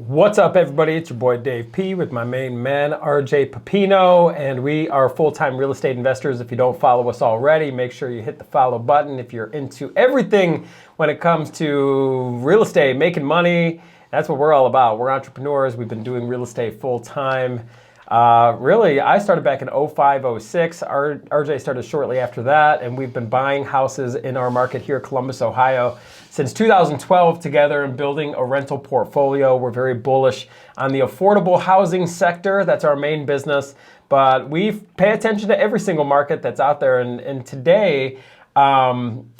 What's up, everybody? It's your boy Dave P with my main man RJ Pepino, and we are full-time real estate investors. If you don't follow us already, make sure you hit the follow button. If you're into everything when it comes to real estate, making money, that's what we're all about. We're entrepreneurs. We've been doing real estate full-time. Really, I started back in 05, 06. RJ started shortly after that, and we've been buying houses in our market here, Columbus, Ohio, since 2012 together and building a rental portfolio. We're very bullish on the affordable housing sector. That's our main business, but we pay attention to every single market that's out there. And today,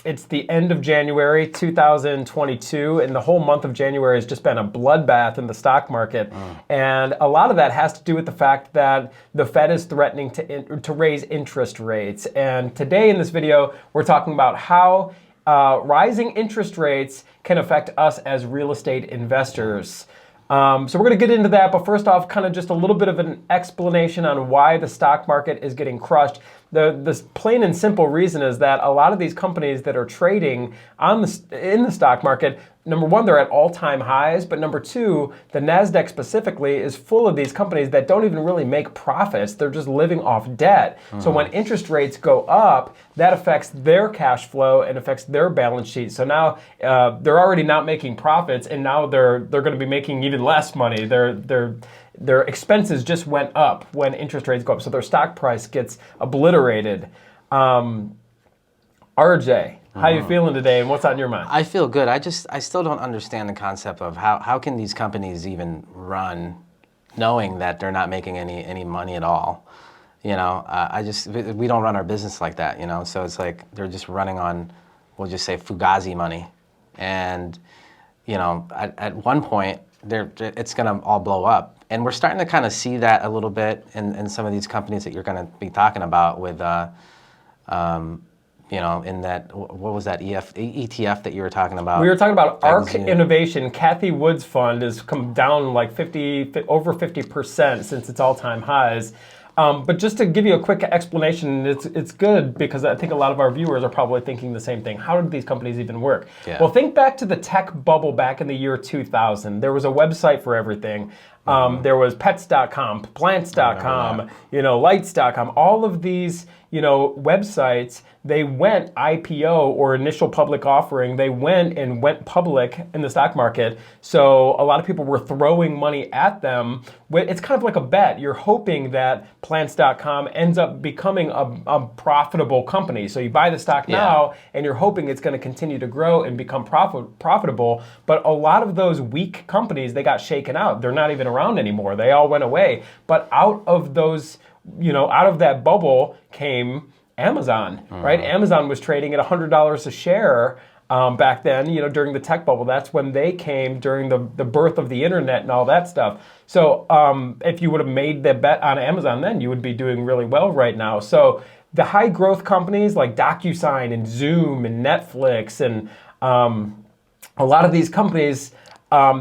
it's the end of January 2022, and the whole month of January has just been a bloodbath in the stock market. And a lot of that has to do with the fact that the Fed is threatening to raise interest rates. And today in this video, we're talking about how rising interest rates can affect us as real estate investors. So we're going to get into that, but first off, kind of just a little bit of an explanation on why the stock market is getting crushed. The plain and simple reason is that a lot of these companies that are trading in the stock market, number one, they're at all-time highs, but number two, the NASDAQ specifically is full of these companies that don't even really make profits. They're just living off debt. So when interest rates go up, that affects their cash flow and affects their balance sheet. So now they're already not making profits, and now they're going to be making even less money. Their expenses just went up when interest rates go up, so their stock price gets obliterated. RJ, how you feeling today, and what's on your mind? I feel good. I still don't understand the concept of how can these companies even run knowing that they're not making any money at all. You know, we don't run our business like that, you know, so it's like they're just running on, we'll just say, fugazi money. And, you know, at one point, it's going to all blow up. And we're starting to kind of see that a little bit in some of these companies that you're going to be talking about with, you know, in that, what was that ETF that you were talking about? We were talking about ARC Innovation. Kathy Wood's fund has come down like over 50% since its all-time highs. But just to give you a quick explanation, it's good because I think a lot of our viewers are probably thinking the same thing. How did these companies even work? Yeah. Well, think back to the tech bubble back in the year 2000. There was a website for everything. There was pets.com, plants.com, you know, lights.com, all of these, you know, websites. They went IPO, or initial public offering. They went public in the stock market. So a lot of people were throwing money at them. It's kind of like a bet. You're hoping that plants.com ends up becoming a profitable company. So you buy the stock now, and you're hoping it's going to continue to grow and become profitable. But a lot of those weak companies, they got shaken out. They're not even around anymore. They all went away. But out of those, you know, out of that bubble came Amazon, right? Amazon was trading at $100 a share back then, you know, during the tech bubble. That's when they came during the birth of the internet and all that stuff. So if you would have made the bet on Amazon then, you would be doing really well right now. So the high growth companies like DocuSign and Zoom and Netflix and a lot of these companies,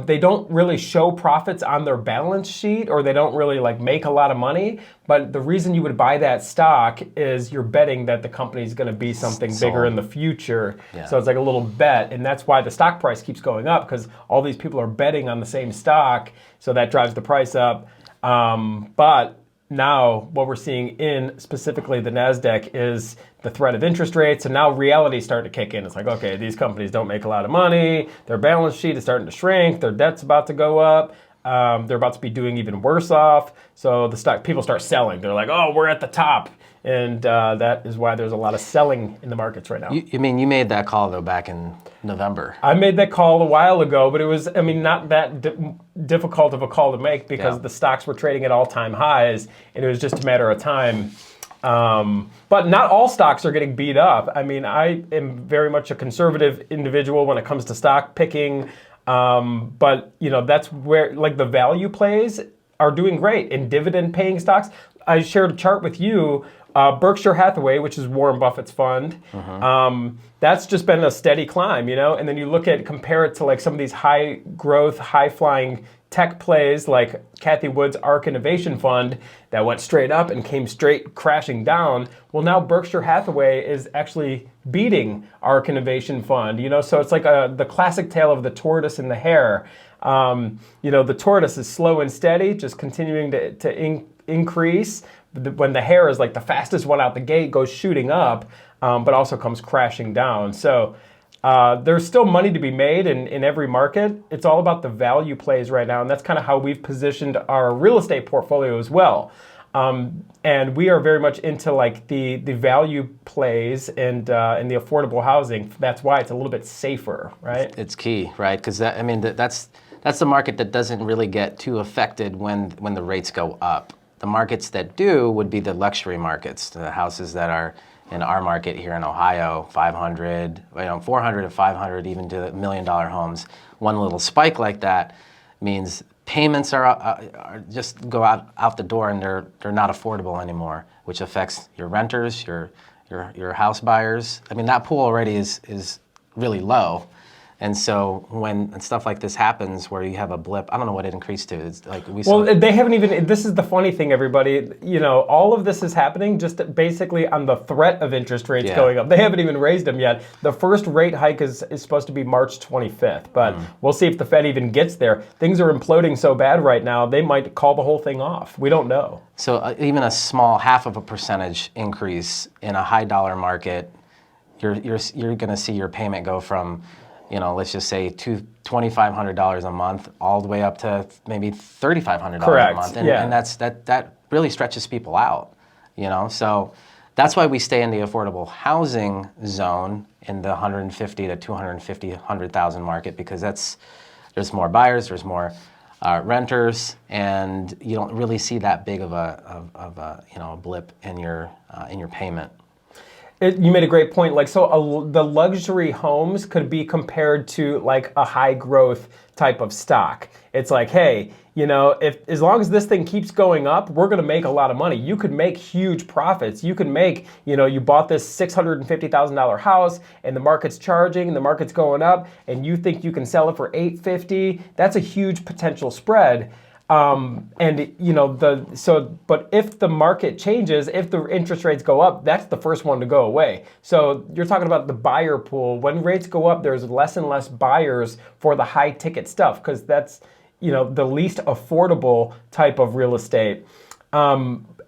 they don't really show profits on their balance sheet, or they don't really like make a lot of money. But the reason you would buy that stock is you're betting that the company is going to be something bigger in the future. Yeah. So it's like a little bet. And that's why the stock price keeps going up, because all these people are betting on the same stock. So that drives the price up. But now what we're seeing in specifically the NASDAQ is the threat of interest rates, and now reality is starting to kick in. It's like, okay, these companies don't make a lot of money, their balance sheet is starting to shrink, their debt's about to go up, they're about to be doing even worse off, so people start selling. They're like, oh, we're at the top, and that is why there's a lot of selling in the markets right now. You mean you made that call, though, back in November? I made that call a while ago, but it was, I mean, not that difficult of a call to make, because the stocks were trading at all-time highs, and it was just a matter of time. But not all stocks are getting beat up. I mean, I am very much a conservative individual when it comes to stock picking. But, you know, that's where, like, the value plays are doing great. In dividend-paying stocks, I shared a chart with you. Berkshire Hathaway, which is Warren Buffett's fund, that's just been a steady climb, you know? And then you compare it to like some of these high growth, high flying tech plays like Kathy Wood's ARK Innovation Fund that went straight up and came straight crashing down. Well, now Berkshire Hathaway is actually beating ARK Innovation Fund. So it's like the classic tale of the tortoise and the hare. The tortoise is slow and steady, just continuing to increase. When the hare is like the fastest one out the gate, goes shooting up, but also comes crashing down. So there's still money to be made in every market. It's all about the value plays right now, and that's kind of how we've positioned our real estate portfolio as well. And we are very much into like the value plays and the affordable housing. That's why it's a little bit safer, right? It's key, right? Because that's the market that doesn't really get too affected when the rates go up. The markets that do would be the luxury markets, the houses that are in our market here in Ohio, 400 to 500, even to $1 million homes. One little spike like that means payments are just go out the door, and they're not affordable anymore, which affects your renters, your house buyers. I mean, that pool already is really low. And so when stuff like this happens where you have a blip, I don't know what it increased to. It's like they haven't even, this is the funny thing, everybody. All of this is happening just basically on the threat of interest rates going up. They haven't even raised them yet. The first rate hike is supposed to be March 25th, but we'll see if the Fed even gets there. Things are imploding so bad right now, they might call the whole thing off. We don't know. So even a small 0.5% increase in a high dollar market, you're going to see your payment go from, let's just say $2,500 a month, all the way up to maybe $3,500 a month, and that really stretches people out, So that's why we stay in the affordable housing zone in the 150 to 250, 100,000 market, because there's more buyers, there's more renters, and you don't really see that big of a blip in your payment. You made a great point. The luxury homes could be compared to like a high growth type of stock. It's like, hey, if as long as this thing keeps going up, we're going to make a lot of money. You could make huge profits. You could make, you bought this $650,000 house and the market's charging and the market's going up, and you think you can sell it for $850. That's a huge potential spread. But if the market changes, if the interest rates go up, that's the first one to go away. So you're talking about the buyer pool. When rates go up, there's less and less buyers for the high ticket stuff, because that's, the least affordable type of real estate.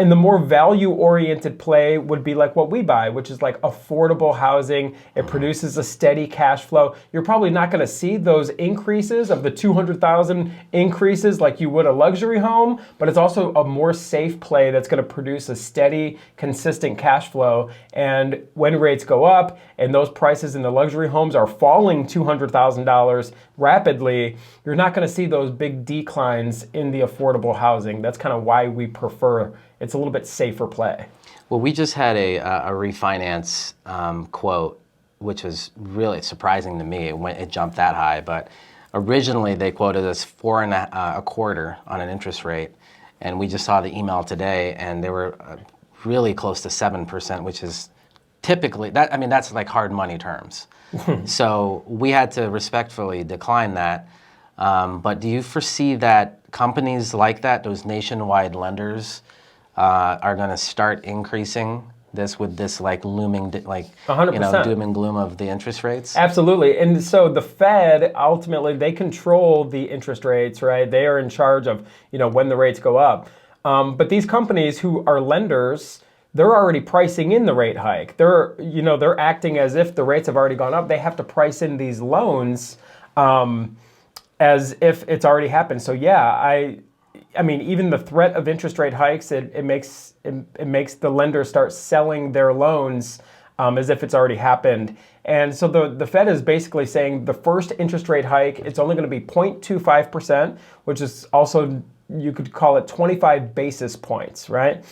And the more value-oriented play would be like what we buy, which is like affordable housing. It produces a steady cash flow. You're probably not going to see those increases of the 200,000 increases like you would a luxury home, but it's also a more safe play that's going to produce a steady, consistent cash flow. And when rates go up and those prices in the luxury homes are falling $200,000 rapidly, you're not going to see those big declines in the affordable housing. That's kind of why we prefer. It's a little bit safer play. Well, we just had a refinance quote, which was really surprising to me. It jumped that high, but originally they quoted us 4.25% on an interest rate, and we just saw the email today, and they were really close to 7%, which is typically that's like hard money terms. So we had to respectfully decline that. But do you foresee that companies like that, those nationwide lenders, are going to start increasing this with this like looming 100%. Doom and gloom of the interest rates? Absolutely. And so the Fed, ultimately, they control the interest rates, right? They are in charge of, when the rates go up. But these companies who are lenders, they're already pricing in the rate hike. They're acting as if the rates have already gone up. They have to price in these loans as if it's already happened. So yeah, I mean, even the threat of interest rate hikes, it makes the lender start selling their loans as if it's already happened. And so the Fed is basically saying the first interest rate hike, it's only going to be 0.25%, which is also, you could call it 25 basis points, right?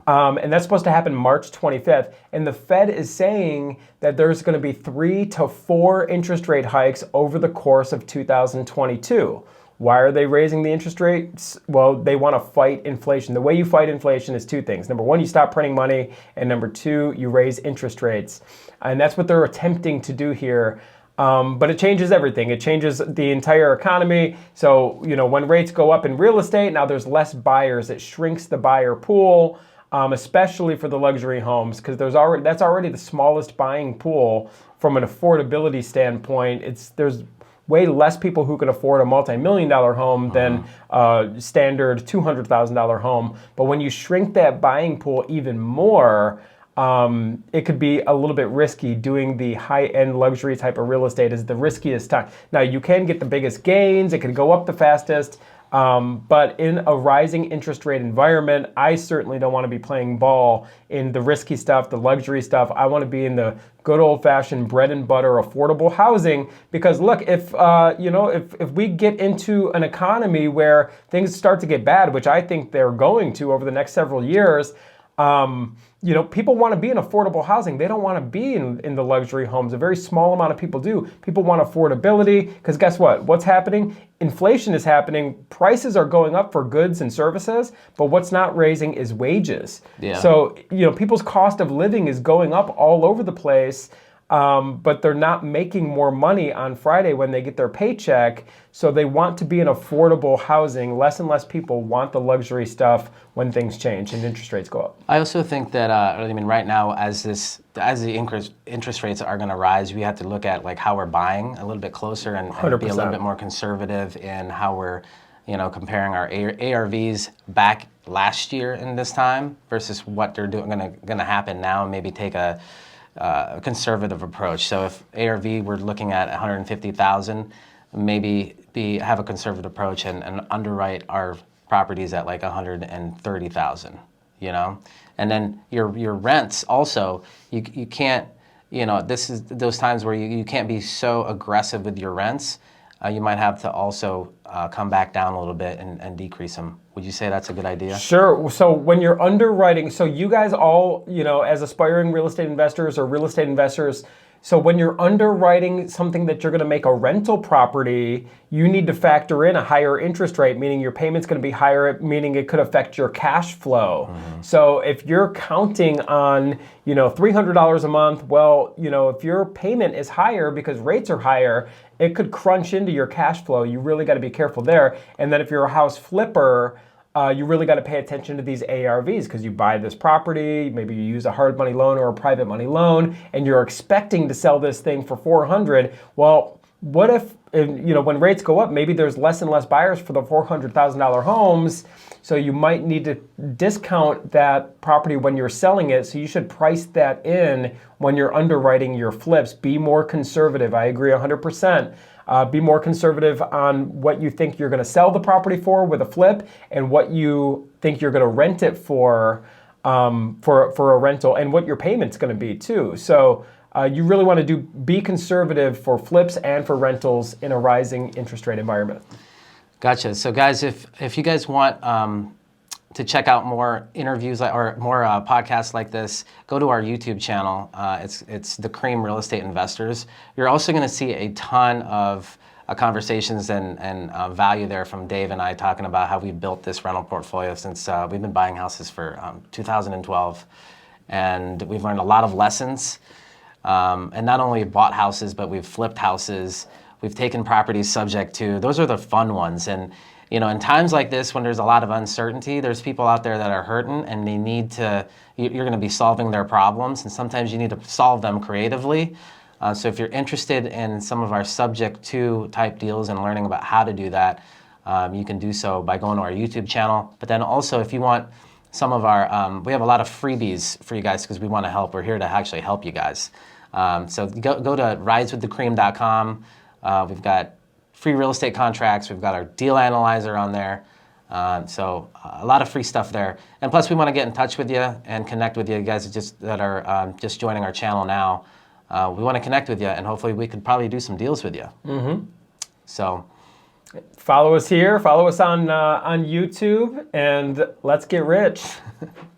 And that's supposed to happen March 25th. And the Fed is saying that there's going to be 3 to 4 interest rate hikes over the course of 2022. Why are they raising the interest rates? Well, they want to fight inflation. The way you fight inflation is 2 things. Number 1, you stop printing money. And number 2, you raise interest rates. And that's what they're attempting to do here. But it changes everything. It changes the entire economy. So, when rates go up in real estate, now there's less buyers. It shrinks the buyer pool, especially for the luxury homes, because that's already the smallest buying pool from an affordability standpoint. There's way less people who can afford a multi-million-dollar home than a standard $200,000 home. But when you shrink that buying pool even more, it could be a little bit risky. Doing the high-end luxury type of real estate is the riskiest time. Now, you can get the biggest gains. It can go up the fastest. But in a rising interest rate environment, I certainly don't want to be playing ball in the risky stuff, the luxury stuff. I want to be in the good old-fashioned bread and butter affordable housing. Because look, if we get into an economy where things start to get bad, which I think they're going to over the next several years, people want to be in affordable housing. They don't want to be in the luxury homes. A very small amount of people do. People want affordability because guess what? What's happening? Inflation is happening. Prices are going up for goods and services, but what's not raising is wages. Yeah. So, people's cost of living is going up all over the place. But they're not making more money on Friday when they get their paycheck. So they want to be in affordable housing. Less and less people want the luxury stuff when things change and interest rates go up. I also think that right now, as the interest rates are going to rise, we have to look at like how we're buying a little bit closer and be a little bit more conservative in how we're comparing our ARVs back last year in this time versus what they're going to happen now, and maybe take a conservative approach. So if ARV we're looking at 150,000, maybe have a conservative approach and underwrite our properties at like 130,000. And then your rents also, you can't, this is those times where you can't be so aggressive with your rents. You might have to also come back down a little bit and decrease them. Would you say that's a good idea? Sure. So when you're underwriting, so you guys all, as aspiring real estate investors or real estate investors, so when you're underwriting something that you're going to make a rental property, you need to factor in a higher interest rate, meaning your payment's going to be higher, meaning it could affect your cash flow. Mm-hmm. So if you're counting on, $300 a month, well, if your payment is higher because rates are higher, it could crunch into your cash flow. You really got to be careful there. And then if you're a house flipper, you really got to pay attention to these ARVs because you buy this property, maybe you use a hard money loan or a private money loan, and you're expecting to sell this thing for $400. Well, what if when rates go up, maybe there's less and less buyers for the $400,000 homes, so you might need to discount that property when you're selling it. So you should price that in when you're underwriting your flips. Be more conservative. I agree 100%. Be more conservative on what you think you're going to sell the property for with a flip and what you think you're going to rent it for a rental, and what your payment's going to be too. So you really want to be conservative for flips and for rentals in a rising interest rate environment. Gotcha. So guys, if you guys want to check out more interviews or more podcasts like this, go to our YouTube channel. It's The Cream Real Estate Investors. You're also going to see a ton of conversations and value there from Dave and I, talking about how we built this rental portfolio since we've been buying houses for 2012. And we've learned a lot of lessons. And not only bought houses, but we've flipped houses. We've taken properties subject to. Those are the fun ones. And in times like this, when there's a lot of uncertainty, there's people out there that are hurting, and they need to. You're going to be solving their problems, and sometimes you need to solve them creatively. So if you're interested in some of our subject to type deals and learning about how to do that, you can do so by going to our YouTube channel. But then also, if you want some of our, we have a lot of freebies for you guys because we want to help. We're here to actually help you guys. So go to rideswiththecream.com. We've got free real estate contracts. We've got our deal analyzer on there. So a lot of free stuff there. And plus, we want to get in touch with you and connect with you guys that are just joining our channel now. We want to connect with you, and hopefully we could probably do some deals with you. Mm-hmm. So follow us here. Follow us on YouTube, and let's get rich.